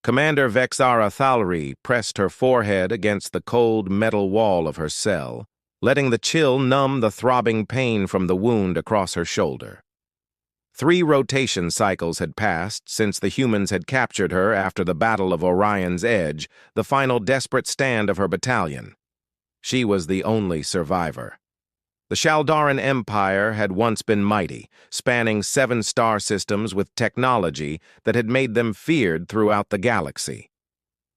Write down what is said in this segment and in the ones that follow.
Commander Vexara Thalri pressed her forehead against the cold metal wall of her cell, letting the chill numb the throbbing pain from the wound across her shoulder. 3 rotation cycles had passed since the humans had captured her after the Battle of Orion's Edge, the final desperate stand of her battalion. She was the only survivor. The Shaldaran Empire had once been mighty, spanning 7 star systems with technology that had made them feared throughout the galaxy.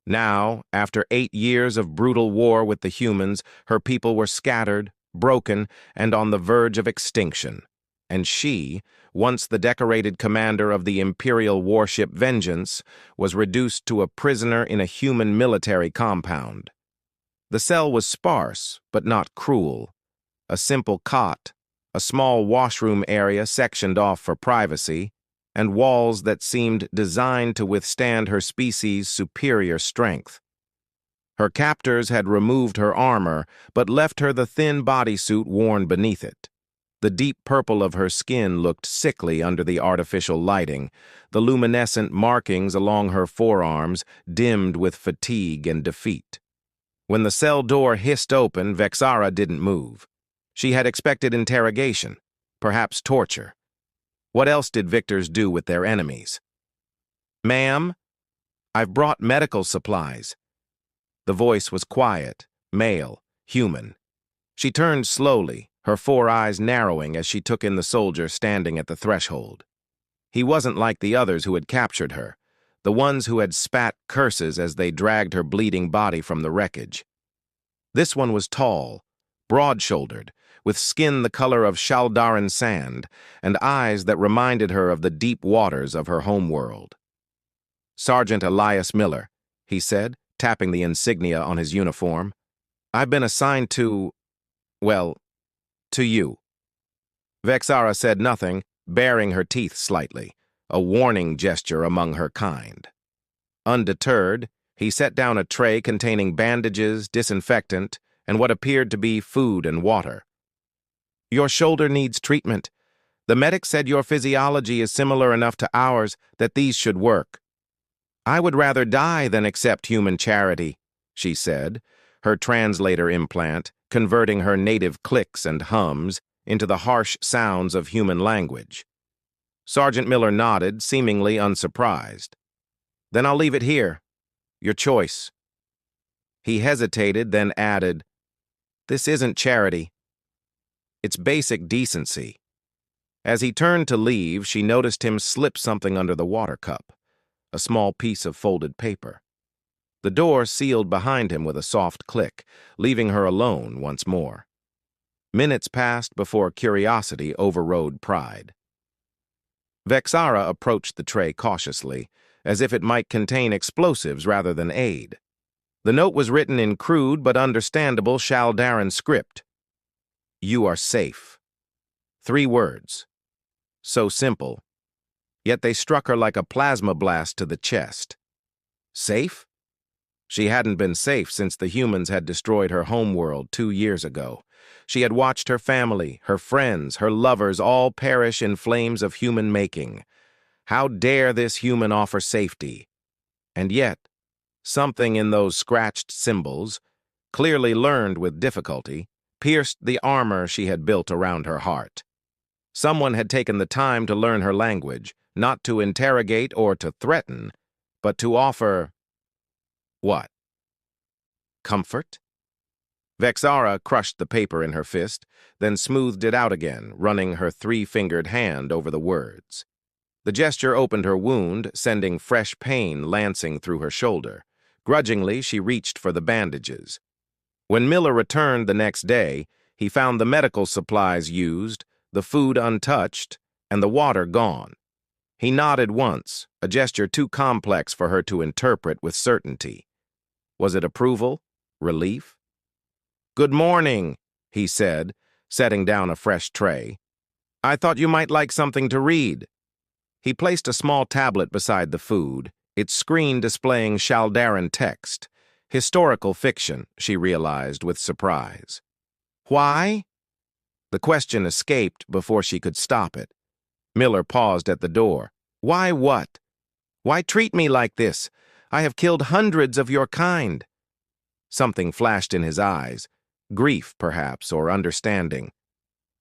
Now, after 8 years of brutal war with the humans, her people were scattered, broken, and on the verge of extinction. And she, once the decorated commander of the Imperial warship Vengeance, was reduced to a prisoner in a human military compound. The cell was sparse, but not cruel. A simple cot, a small washroom area sectioned off for privacy, and walls that seemed designed to withstand her species' superior strength. Her captors had removed her armor, but left her the thin bodysuit worn beneath it. The deep purple of her skin looked sickly under the artificial lighting, the luminescent markings along her forearms dimmed with fatigue and defeat. When the cell door hissed open, Vexara didn't move. She had expected interrogation, perhaps torture. What else did victors do with their enemies? "Ma'am, I've brought medical supplies." The voice was quiet, male, human. She turned slowly, her 4 eyes narrowing as she took in the soldier standing at the threshold. He wasn't like the others who had captured her, the ones who had spat curses as they dragged her bleeding body from the wreckage. This one was tall, broad-shouldered, with skin the color of Shaldaran sand and eyes that reminded her of the deep waters of her homeworld. "Sergeant Elias Miller," he said, tapping the insignia on his uniform. "I've been assigned to, well, to you." Vexara said nothing, baring her teeth slightly, a warning gesture among her kind. Undeterred, he set down a tray containing bandages, disinfectant, and what appeared to be food and water. "Your shoulder needs treatment. The medic said your physiology is similar enough to ours that these should work." "I would rather die than accept human charity," she said, her translator implant converting her native clicks and hums into the harsh sounds of human language. Sergeant Miller nodded, seemingly unsurprised. "Then I'll leave it here. Your choice." He hesitated, then added, "This isn't charity. It's basic decency." As he turned to leave, she noticed him slip something under the water cup, a small piece of folded paper. The door sealed behind him with a soft click, leaving her alone once more. Minutes passed before curiosity overrode pride. Vexara approached the tray cautiously, as if it might contain explosives rather than aid. The note was written in crude but understandable Shaldaran script. "You are safe." 3 words. So simple. Yet they struck her like a plasma blast to the chest. Safe? She hadn't been safe since the humans had destroyed her homeworld 2 years ago. She had watched her family, her friends, her lovers all perish in flames of human making. How dare this human offer safety? And yet, something in those scratched symbols, clearly learned with difficulty, pierced the armor she had built around her heart. Someone had taken the time to learn her language, not to interrogate or to threaten, but to offer... what? Comfort? Vexara crushed the paper in her fist, then smoothed it out again, running her 3-fingered hand over the words. The gesture opened her wound, sending fresh pain lancing through her shoulder. Grudgingly, she reached for the bandages. When Miller returned the next day, he found the medical supplies used, the food untouched, and the water gone. He nodded once, a gesture too complex for her to interpret with certainty. Was it approval? Relief? "Good morning," he said, setting down a fresh tray. "I thought you might like something to read." He placed a small tablet beside the food, its screen displaying Shaldaran text. Historical fiction, she realized with surprise. "Why?" The question escaped before she could stop it. Miller paused at the door. "Why what? Why treat me like this? I have killed hundreds of your kind." Something flashed in his eyes, grief perhaps, or understanding.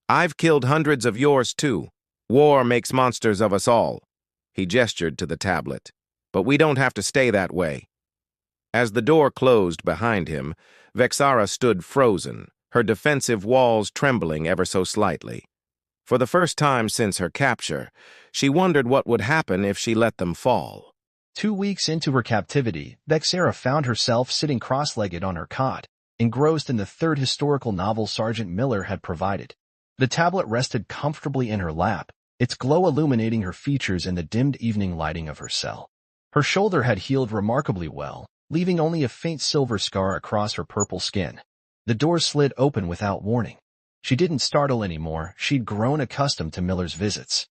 "I've killed hundreds of yours too. War makes monsters of us all." He gestured to the tablet. "But we don't have to stay that way." As the door closed behind him, Vexara stood frozen, her defensive walls trembling ever so slightly. For the first time since her capture, she wondered what would happen if she let them fall. 2 weeks into her captivity, Vexara found herself sitting cross-legged on her cot, engrossed in the third historical novel Sergeant Miller had provided. The tablet rested comfortably in her lap, its glow illuminating her features in the dimmed evening lighting of her cell. Her shoulder had healed remarkably well, leaving only a faint silver scar across her purple skin. The door slid open without warning. She didn't startle anymore, she'd grown accustomed to Miller's visits.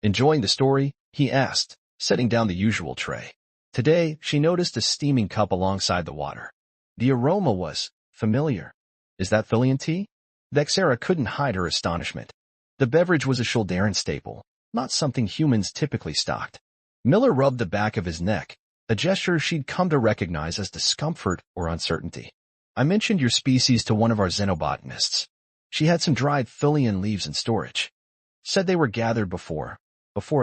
"Enjoying the story?" he asked, setting down the usual tray. Today, she noticed a steaming cup alongside the water. The aroma was familiar. "Is that Thilian tea?" Vexara couldn't hide her astonishment. The beverage was a Shuldaran staple, not something humans typically stocked. Miller rubbed the back of his neck, a gesture she'd come to recognize as discomfort or uncertainty. "I mentioned your species to one of our xenobotanists. She had some dried Thilian leaves in storage. Said they were gathered before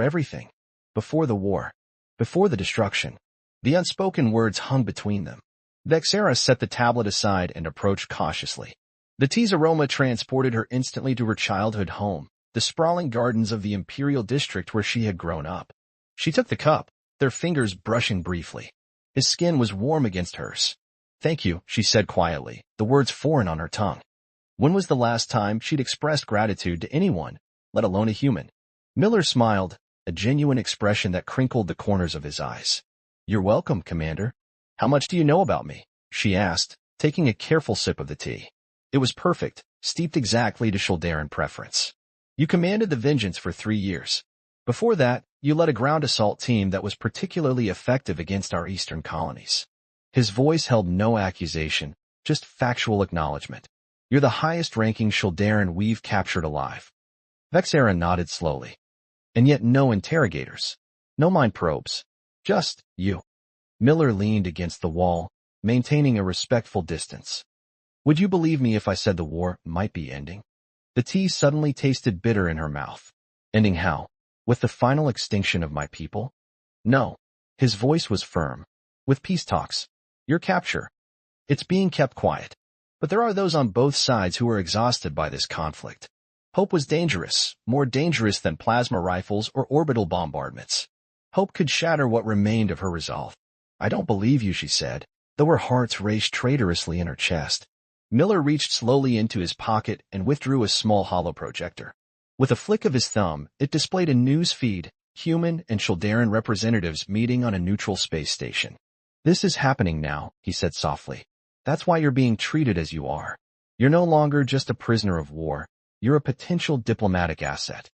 everything. Before the war. Before the destruction." The unspoken words hung between them. Vexara set the tablet aside and approached cautiously. The tea's aroma transported her instantly to her childhood home, the sprawling gardens of the Imperial District where she had grown up. She took the cup, their fingers brushing briefly. His skin was warm against hers. "Thank you," she said quietly, the words foreign on her tongue. When was the last time she'd expressed gratitude to anyone, let alone a human? Miller smiled, a genuine expression that crinkled the corners of his eyes. "You're welcome, Commander." "How much do you know about me?" she asked, taking a careful sip of the tea. It was perfect, steeped exactly to Shuldaran preference. "You commanded the Vengeance for 3 years. Before that, you led a ground assault team that was particularly effective against our eastern colonies." His voice held no accusation, just factual acknowledgement. "You're the highest-ranking Shuldaran we've captured alive." Vexara nodded slowly. "And yet no interrogators. No mind probes. Just you." Miller leaned against the wall, maintaining a respectful distance. "Would you believe me if I said the war might be ending?" The tea suddenly tasted bitter in her mouth. "Ending how? With the final extinction of my people?" "No." His voice was firm. "With peace talks. Your capture. It's being kept quiet. But there are those on both sides who are exhausted by this conflict. Hope was dangerous, more dangerous than plasma rifles or orbital bombardments. Hope could shatter what remained of her resolve." "I don't believe you," she said, though her heart raced traitorously in her chest. Miller reached slowly into his pocket and withdrew a small hollow projector. With a flick of his thumb, it displayed a news feed, human and Shuldaran representatives meeting on a neutral space station. "This is happening now," he said softly. "That's why you're being treated as you are. You're no longer just a prisoner of war. You're a potential diplomatic asset."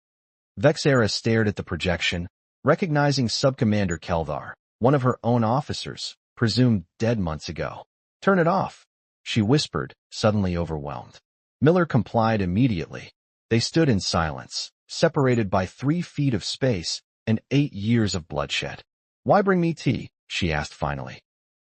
Vexara stared at the projection, recognizing Subcommander Keldar, one of her own officers, presumed dead months ago. "Turn it off," she whispered, suddenly overwhelmed. Miller complied immediately. They stood in silence, separated by 3 feet of space and 8 years of bloodshed. "Why bring me tea?" she asked finally.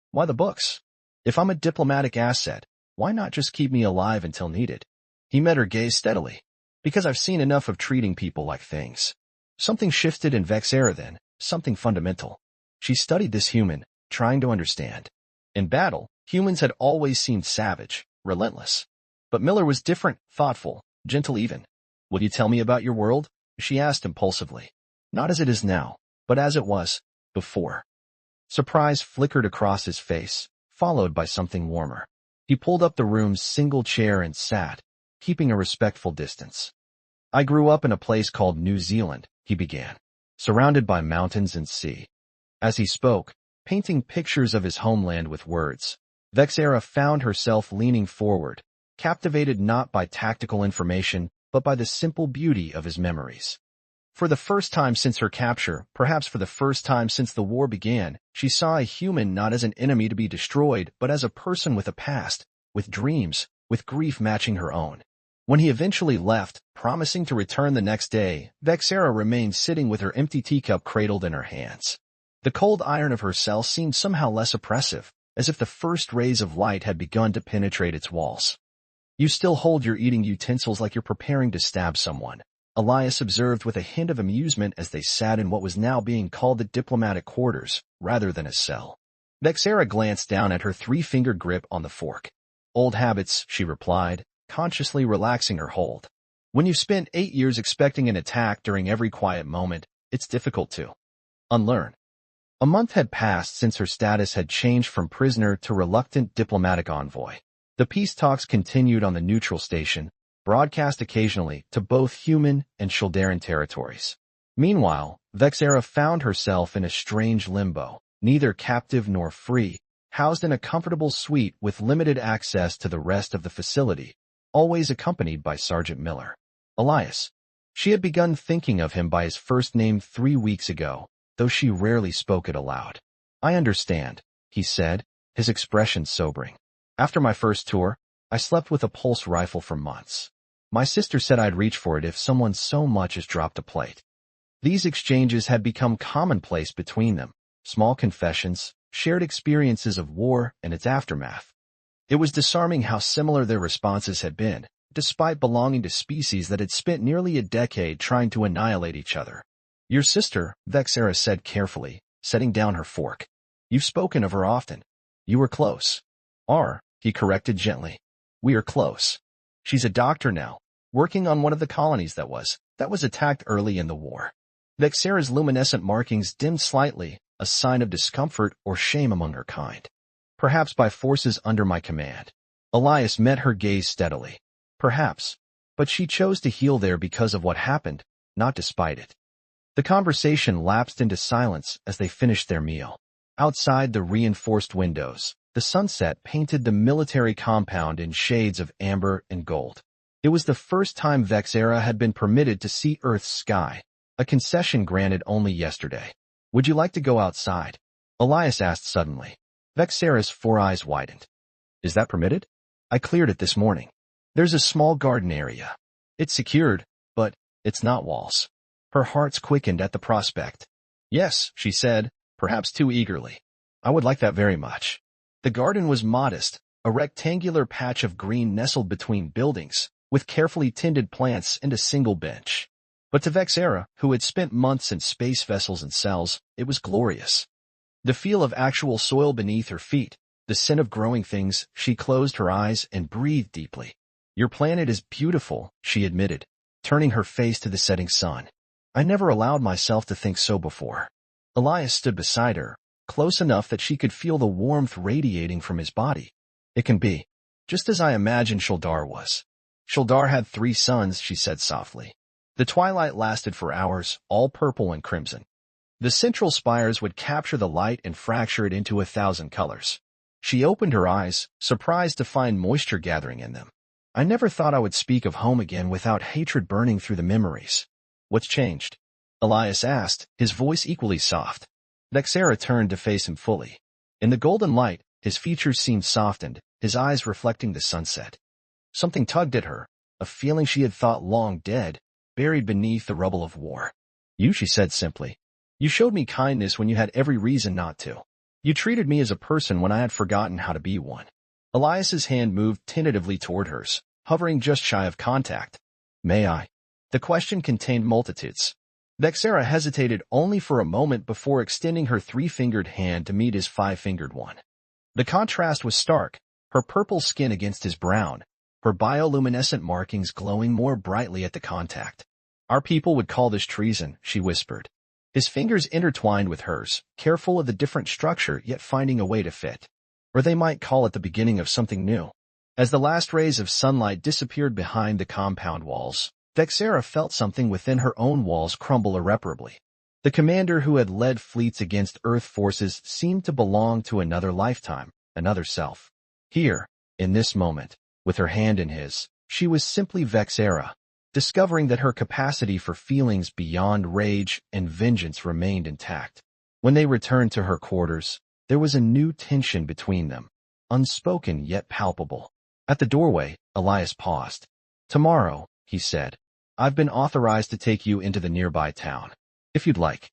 "Why the books? If I'm a diplomatic asset, why not just keep me alive until needed?" He met her gaze steadily. "Because I've seen enough of treating people like things." Something shifted in Vexara then, something fundamental. She studied this human, trying to understand. In battle, humans had always seemed savage, relentless. But Miller was different, thoughtful, gentle even. "Will you tell me about your world?" she asked impulsively. "Not as it is now, but as it was before." Surprise flickered across his face, followed by something warmer. He pulled up the room's single chair and sat, keeping a respectful distance. "I grew up in a place called New Zealand," he began, "surrounded by mountains and sea." As he spoke, painting pictures of his homeland with words, Vexara found herself leaning forward, captivated not by tactical information, but by the simple beauty of his memories. For the first time since her capture, perhaps for the first time since the war began, she saw a human not as an enemy to be destroyed, but as a person with a past, with dreams, with grief matching her own. When he eventually left, promising to return the next day, Vexara remained sitting with her empty teacup cradled in her hands. The cold iron of her cell seemed somehow less oppressive, as if the first rays of light had begun to penetrate its walls. You still hold your eating utensils like you're preparing to stab someone, Elias observed with a hint of amusement as they sat in what was now being called the diplomatic quarters, rather than a cell. Vexera glanced down at her three-fingered grip on the fork. Old habits, she replied, consciously relaxing her hold. When you've spent 8 years expecting an attack during every quiet moment, it's difficult to unlearn. A month had passed since her status had changed from prisoner to reluctant diplomatic envoy. The peace talks continued on the neutral station, broadcast occasionally to both human and Shaldaran territories. Meanwhile, Vexera found herself in a strange limbo, neither captive nor free, housed in a comfortable suite with limited access to the rest of the facility, always accompanied by Sergeant Miller. Elias. She had begun thinking of him by his first name 3 weeks ago, though she rarely spoke it aloud. I understand, he said, his expression sobering. After my first tour, I slept with a pulse rifle for months. My sister said I'd reach for it if someone so much as dropped a plate. These exchanges had become commonplace between them, small confessions, shared experiences of war and its aftermath. It was disarming how similar their responses had been, despite belonging to species that had spent nearly a decade trying to annihilate each other. Your sister, Vexera said carefully, setting down her fork. You've spoken of her often. You were close. He corrected gently. We are close. She's a doctor now, working on one of the colonies that was attacked early in the war. Vexera's luminescent markings dimmed slightly, a sign of discomfort or shame among her kind. Perhaps by forces under my command. Elias met her gaze steadily. Perhaps, but she chose to heal there because of what happened, not despite it. The conversation lapsed into silence as they finished their meal. Outside the reinforced windows, the sunset painted the military compound in shades of amber and gold. It was the first time Vexera had been permitted to see Earth's sky, a concession granted only yesterday. Would you like to go outside? Elias asked suddenly. Vexera's 4 eyes widened. Is that permitted? I cleared it this morning. There's a small garden area. It's secured, but it's not walls. Her heart's quickened at the prospect. Yes, she said, perhaps too eagerly. I would like that very much. The garden was modest, a rectangular patch of green nestled between buildings, with carefully tended plants and a single bench. But to Vexera, who had spent months in space vessels and cells, it was glorious. The feel of actual soil beneath her feet, the scent of growing things, she closed her eyes and breathed deeply. Your planet is beautiful, she admitted, turning her face to the setting sun. I never allowed myself to think so before. Elias stood beside her, close enough that she could feel the warmth radiating from his body. It can be, just as I imagined Shaldar was. Shaldar had 3 sons, she said softly. The twilight lasted for hours, all purple and crimson. The central spires would capture the light and fracture it into 1,000 colors. She opened her eyes, surprised to find moisture gathering in them. I never thought I would speak of home again without hatred burning through the memories. What's changed? Elias asked, his voice equally soft. Vexera turned to face him fully. In the golden light, his features seemed softened, his eyes reflecting the sunset. Something tugged at her, a feeling she had thought long dead, buried beneath the rubble of war. You, she said simply. You showed me kindness when you had every reason not to. You treated me as a person when I had forgotten how to be one. Elias's hand moved tentatively toward hers, hovering just shy of contact. May I? The question contained multitudes. Vexera hesitated only for a moment before extending her 3-fingered hand to meet his 5-fingered one. The contrast was stark, her purple skin against his brown, her bioluminescent markings glowing more brightly at the contact. Our people would call this treason, she whispered. His fingers intertwined with hers, careful of the different structure yet finding a way to fit. Or they might call it the beginning of something new. As the last rays of sunlight disappeared behind the compound walls, Vexera felt something within her own walls crumble irreparably. The commander who had led fleets against Earth forces seemed to belong to another lifetime, another self. Here, in this moment, with her hand in his, she was simply Vexera, discovering that her capacity for feelings beyond rage and vengeance remained intact. When they returned to her quarters, there was a new tension between them, unspoken yet palpable. At the doorway, Elias paused. Tomorrow, he said, I've been authorized to take you into the nearby town. If you'd like.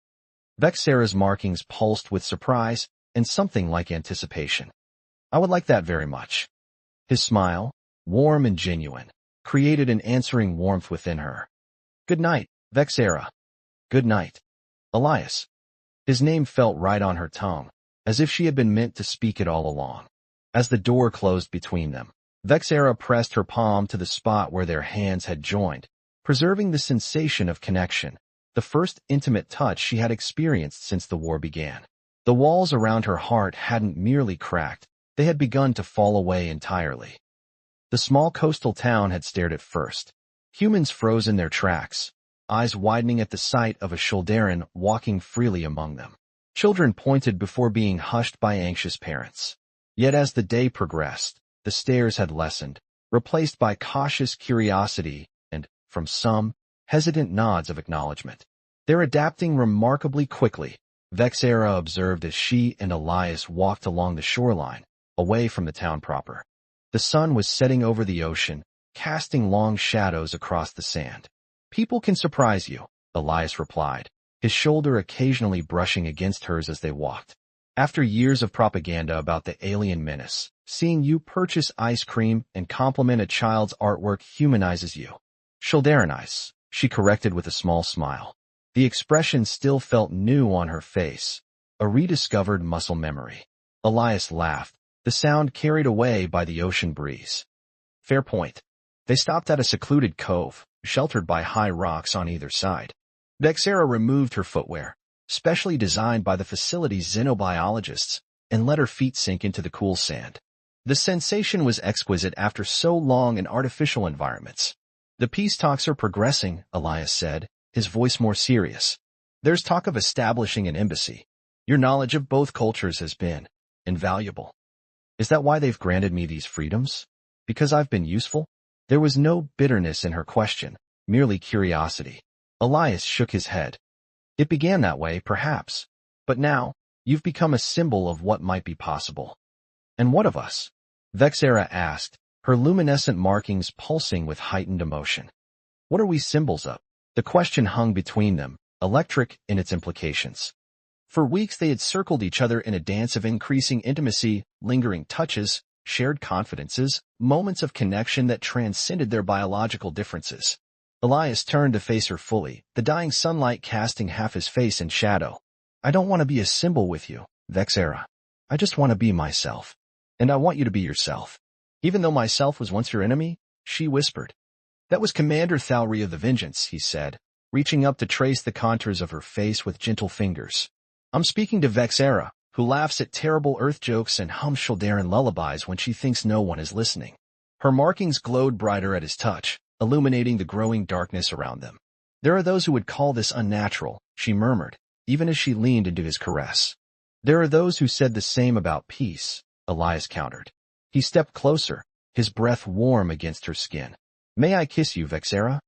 Vexera's markings pulsed with surprise and something like anticipation. I would like that very much. His smile, warm and genuine, created an answering warmth within her. Good night, Vexera. Good night, Elias. His name felt right on her tongue, as if she had been meant to speak it all along. As the door closed between them, Vexera pressed her palm to the spot where their hands had joined, preserving the sensation of connection, the first intimate touch she had experienced since the war began. The walls around her heart hadn't merely cracked, they had begun to fall away entirely. The small coastal town had stared at first. Humans froze in their tracks, eyes widening at the sight of a Shuldaran walking freely among them. Children pointed before being hushed by anxious parents. Yet as the day progressed, the stares had lessened, replaced by cautious curiosity and, from some, hesitant nods of acknowledgement. They're adapting remarkably quickly, Vexera observed as she and Elias walked along the shoreline, away from the town proper. The sun was setting over the ocean, casting long shadows across the sand. People can surprise you, Elias replied, his shoulder occasionally brushing against hers as they walked. After years of propaganda about the alien menace, seeing you purchase ice cream and compliment a child's artwork humanizes you. Shuldaranize, she corrected with a small smile. The expression still felt new on her face, a rediscovered muscle memory. Elias laughed, the sound carried away by the ocean breeze. Fair point. They stopped at a secluded cove, sheltered by high rocks on either side. Vexera removed her footwear, specially designed by the facility's xenobiologists, and let her feet sink into the cool sand. The sensation was exquisite after so long in artificial environments. The peace talks are progressing, Elias said, his voice more serious. There's talk of establishing an embassy. Your knowledge of both cultures has been invaluable. Is that why they've granted me these freedoms? Because I've been useful? There was no bitterness in her question, merely curiosity. Elias shook his head. It began that way, perhaps. But now, you've become a symbol of what might be possible. And what of us? Vexera asked, her luminescent markings pulsing with heightened emotion. What are we symbols of? The question hung between them, electric in its implications. For weeks they had circled each other in a dance of increasing intimacy, lingering touches, shared confidences, moments of connection that transcended their biological differences. Elias turned to face her fully, the dying sunlight casting half his face in shadow. I don't want to be a symbol with you, Vexera. I just want to be myself. And I want you to be yourself. Even though myself was once your enemy, she whispered. That was Commander Thalry of the Vengeance, he said, reaching up to trace the contours of her face with gentle fingers. I'm speaking to Vexera, who laughs at terrible Earth jokes and hums Shuldaran lullabies when she thinks no one is listening. Her markings glowed brighter at his touch, illuminating the growing darkness around them. There are those who would call this unnatural, she murmured, even as she leaned into his caress. There are those who said the same about peace, Elias countered. He stepped closer, his breath warm against her skin. May I kiss you, Vexera?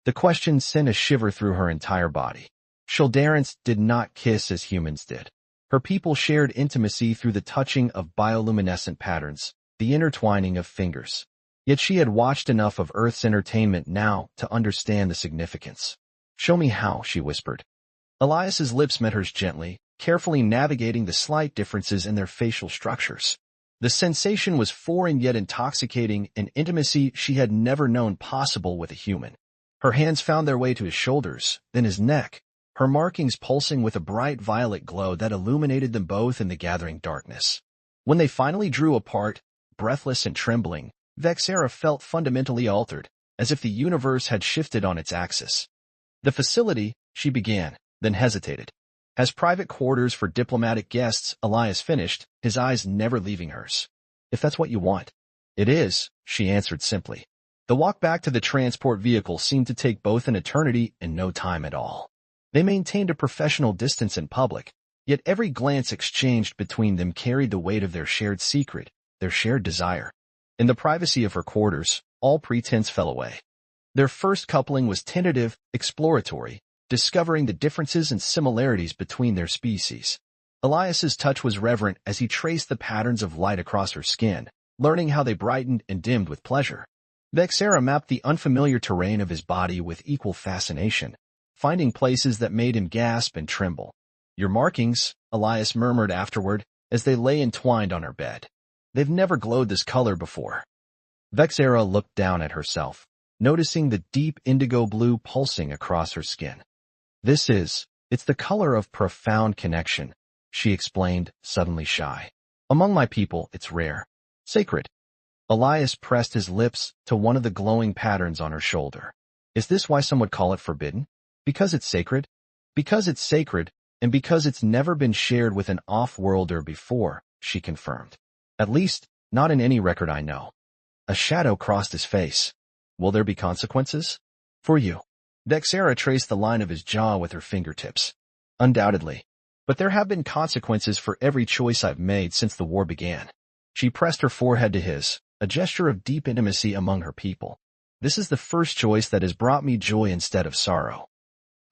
The question sent a shiver through her entire body. Shuldarans did not kiss as humans did. Her people shared intimacy through the touching of bioluminescent patterns, the intertwining of fingers. Yet she had watched enough of Earth's entertainment now to understand the significance. Show me how, she whispered. Elias's lips met hers gently, carefully navigating the slight differences in their facial structures. The sensation was foreign yet intoxicating, an intimacy she had never known possible with a human. Her hands found their way to his shoulders, then his neck, her markings pulsing with a bright violet glow that illuminated them both in the gathering darkness. When they finally drew apart, breathless and trembling, Vexera felt fundamentally altered, as if the universe had shifted on its axis. The facility, she began, then hesitated. As private quarters for diplomatic guests, Elias finished, his eyes never leaving hers. If that's what you want. It is, she answered simply. The walk back to the transport vehicle seemed to take both an eternity and no time at all. They maintained a professional distance in public, yet every glance exchanged between them carried the weight of their shared secret, their shared desire. In the privacy of her quarters, all pretense fell away. Their first coupling was tentative, exploratory, discovering the differences and similarities between their species. Elias's touch was reverent as he traced the patterns of light across her skin, learning how they brightened and dimmed with pleasure. Vexera mapped the unfamiliar terrain of his body with equal fascination, finding places that made him gasp and tremble. Your markings, Elias murmured afterward as they lay entwined on her bed. They've never glowed this color before. Vexera looked down at herself, noticing the deep indigo blue pulsing across her skin. It's the color of profound connection, she explained, suddenly shy. Among my people, it's rare. Sacred. Elias pressed his lips to one of the glowing patterns on her shoulder. Is this why some would call it forbidden? Because it's sacred? Because it's sacred, and because it's never been shared with an off-worlder before, she confirmed. At least, not in any record I know. A shadow crossed his face. Will there be consequences? For you. Vexera traced the line of his jaw with her fingertips. Undoubtedly. But there have been consequences for every choice I've made since the war began. She pressed her forehead to his, a gesture of deep intimacy among her people. This is the first choice that has brought me joy instead of sorrow.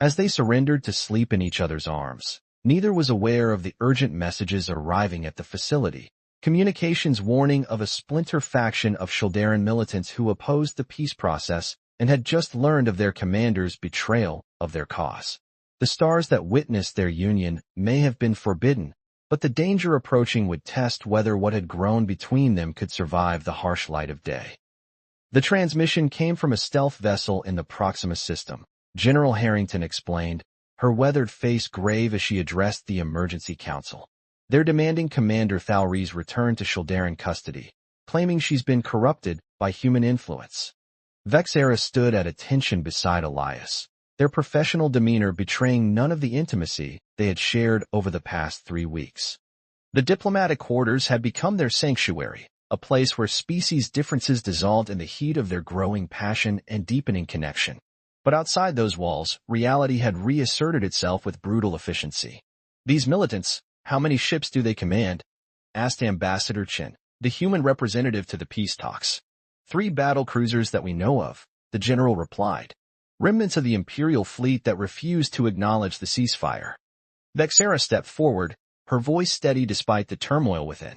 As they surrendered to sleep in each other's arms, neither was aware of the urgent messages arriving at the facility. Communications warning of a splinter faction of Shaldaran militants who opposed the peace process and had just learned of their commander's betrayal of their cause. The stars that witnessed their union may have been forbidden, but the danger approaching would test whether what had grown between them could survive the harsh light of day. The transmission came from a stealth vessel in the Proxima system, General Harrington explained, her weathered face grave as she addressed the emergency council. They're demanding Commander Thalry's return to Shaldaran custody, claiming she's been corrupted by human influence. Vexera stood at attention beside Elias, their professional demeanor betraying none of the intimacy they had shared over the past 3 weeks. The diplomatic quarters had become their sanctuary, a place where species differences dissolved in the heat of their growing passion and deepening connection. But outside those walls, reality had reasserted itself with brutal efficiency. These militants, how many ships do they command? Asked Ambassador Chen, the human representative to the peace talks. 3 battle cruisers that we know of, the general replied. Remnants of the Imperial fleet that refused to acknowledge the ceasefire. Vexera stepped forward, her voice steady despite the turmoil within.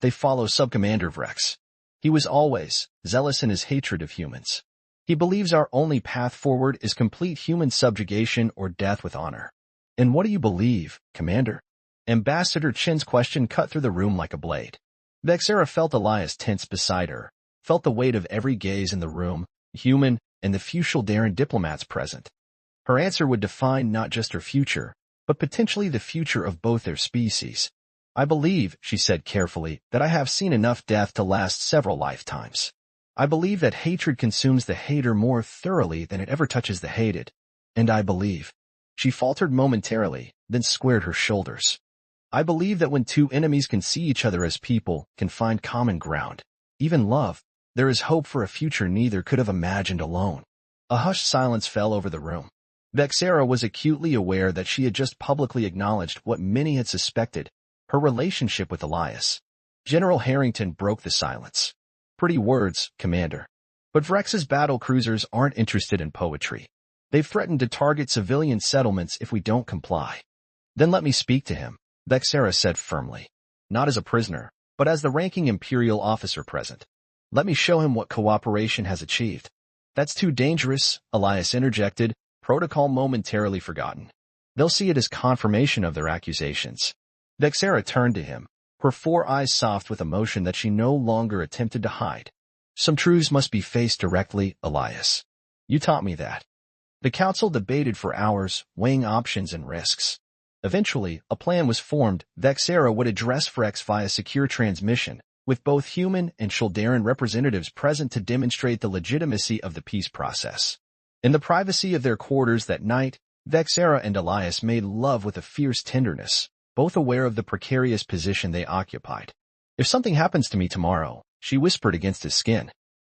They follow Subcommander Vrex. He was always zealous in his hatred of humans. He believes our only path forward is complete human subjugation or death with honor. And what do you believe, Commander? Ambassador Chen's question cut through the room like a blade. Vexera felt Elias tense beside her, felt the weight of every gaze in the room, human, and the few Shaldaran diplomats present. Her answer would define not just her future, but potentially the future of both their species. I believe, she said carefully, that I have seen enough death to last several lifetimes. I believe that hatred consumes the hater more thoroughly than it ever touches the hated. And I believe. She faltered momentarily, then squared her shoulders. I believe that when 2 enemies can see each other as people, can find common ground, even love, there is hope for a future neither could have imagined alone. A hushed silence fell over the room. Vexera was acutely aware that she had just publicly acknowledged what many had suspected, her relationship with Elias. General Harrington broke the silence. Pretty words, Commander. But Vrex's battle cruisers aren't interested in poetry. They've threatened to target civilian settlements if we don't comply. Then let me speak to him, Vexera said firmly. Not as a prisoner, but as the ranking Imperial officer present. Let me show him what cooperation has achieved. That's too dangerous, Elias interjected, protocol momentarily forgotten. They'll see it as confirmation of their accusations. Vexera turned to him, her 4 eyes soft with emotion that she no longer attempted to hide. Some truths must be faced directly, Elias. You taught me that. The council debated for hours, weighing options and risks. Eventually, a plan was formed. Vexera would address Vrex via secure transmission, with both human and Shaldaran representatives present to demonstrate the legitimacy of the peace process. In the privacy of their quarters that night, Vexera and Elias made love with a fierce tenderness, both aware of the precarious position they occupied. If something happens to me tomorrow, she whispered against his skin.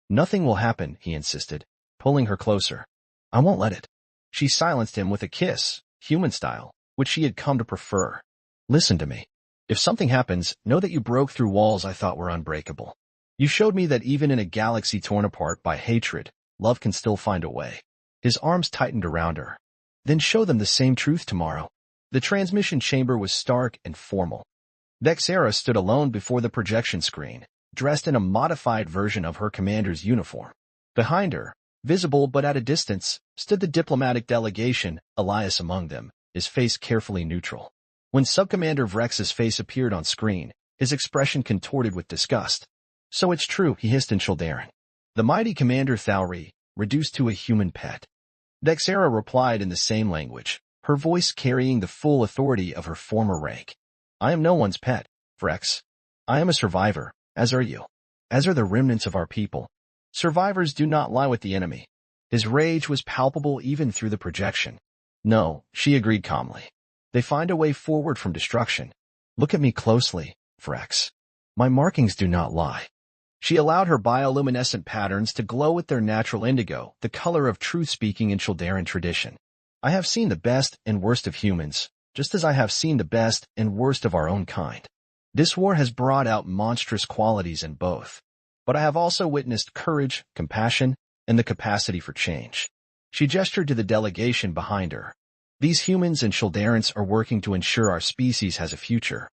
Nothing will happen, he insisted, pulling her closer. I won't let it. She silenced him with a kiss, human style, which she had come to prefer. Listen to me. If something happens, know that you broke through walls I thought were unbreakable. You showed me that even in a galaxy torn apart by hatred, love can still find a way. His arms tightened around her. Then show them the same truth tomorrow. The transmission chamber was stark and formal. Vexera stood alone before the projection screen, dressed in a modified version of her commander's uniform. Behind her, visible but at a distance, stood the diplomatic delegation, Elias among them, his face carefully neutral. When Subcommander Vrex's face appeared on screen, his expression contorted with disgust. So it's true, he hissed in Shaldaran. The mighty Commander Thalri, reduced to a human pet. Vexera replied in the same language, her voice carrying the full authority of her former rank. I am no one's pet, Vrex. I am a survivor, as are you. As are the remnants of our people. Survivors do not lie with the enemy. His rage was palpable even through the projection. No, she agreed calmly. They find a way forward from destruction. Look at me closely, Vrex. My markings do not lie. She allowed her bioluminescent patterns to glow with their natural indigo, the color of truth-speaking in Shaldaran tradition. I have seen the best and worst of humans, just as I have seen the best and worst of our own kind. This war has brought out monstrous qualities in both. But I have also witnessed courage, compassion, and the capacity for change. She gestured to the delegation behind her. These humans and Shaldarans are working to ensure our species has a future.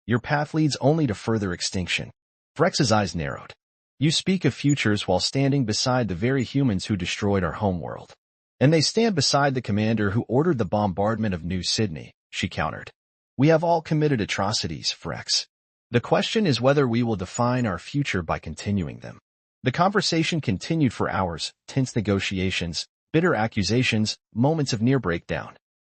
Your path leads only to further extinction. Vrex's eyes narrowed. You speak of futures while standing beside the very humans who destroyed our homeworld. And they stand beside the commander who ordered the bombardment of New Sydney, she countered. We have all committed atrocities, Vrex. The question is whether we will define our future by continuing them. The conversation continued for hours, tense negotiations, bitter accusations, moments of near breakdown.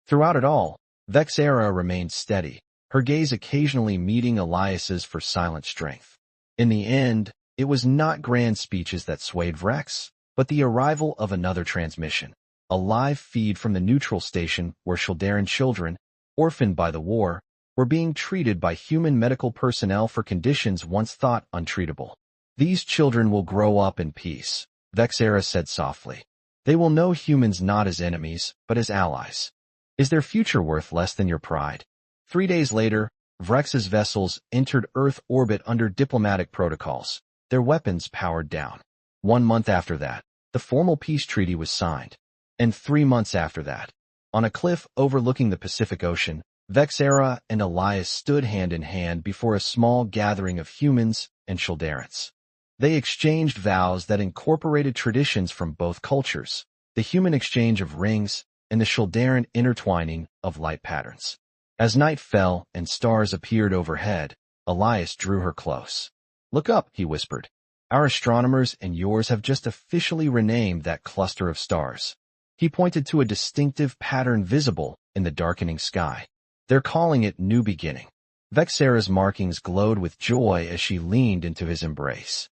Throughout it all, Vexera remained steady, her gaze occasionally meeting Elias's for silent strength. In the end, it was not grand speeches that swayed Vrex, but the arrival of another transmission, a live feed from the neutral station where Shaldaran children, orphaned by the war, were being treated by human medical personnel for conditions once thought untreatable. These children will grow up in peace, Vexera said softly. They will know humans not as enemies, but as allies. Is their future worth less than your pride? 3 days later, Vrex's vessels entered Earth orbit under diplomatic protocols, their weapons powered down. 1 month after that, the formal peace treaty was signed. And 3 months after that, on a cliff overlooking the Pacific Ocean, Vexera and Elias stood hand in hand before a small gathering of humans and Shaldarans. They exchanged vows that incorporated traditions from both cultures, the human exchange of rings and the Shaldaran intertwining of light patterns. As night fell and stars appeared overhead, Elias drew her close. Look up, he whispered. Our astronomers and yours have just officially renamed that cluster of stars. He pointed to a distinctive pattern visible in the darkening sky. They're calling it New Beginning. Vexera's markings glowed with joy as she leaned into his embrace.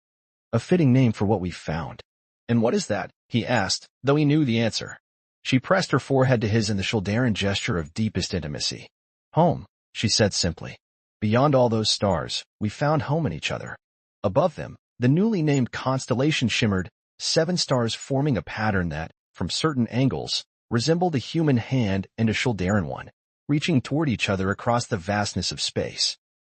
A fitting name for what we found. And what is that? He asked, though he knew the answer. She pressed her forehead to his in the Shaldaran gesture of deepest intimacy. Home, she said simply. Beyond all those stars, we found home in each other. Above them, the newly named constellation shimmered, 7 stars forming a pattern that, from certain angles, resembled a human hand and a Shaldaran one, reaching toward each other across the vastness of space.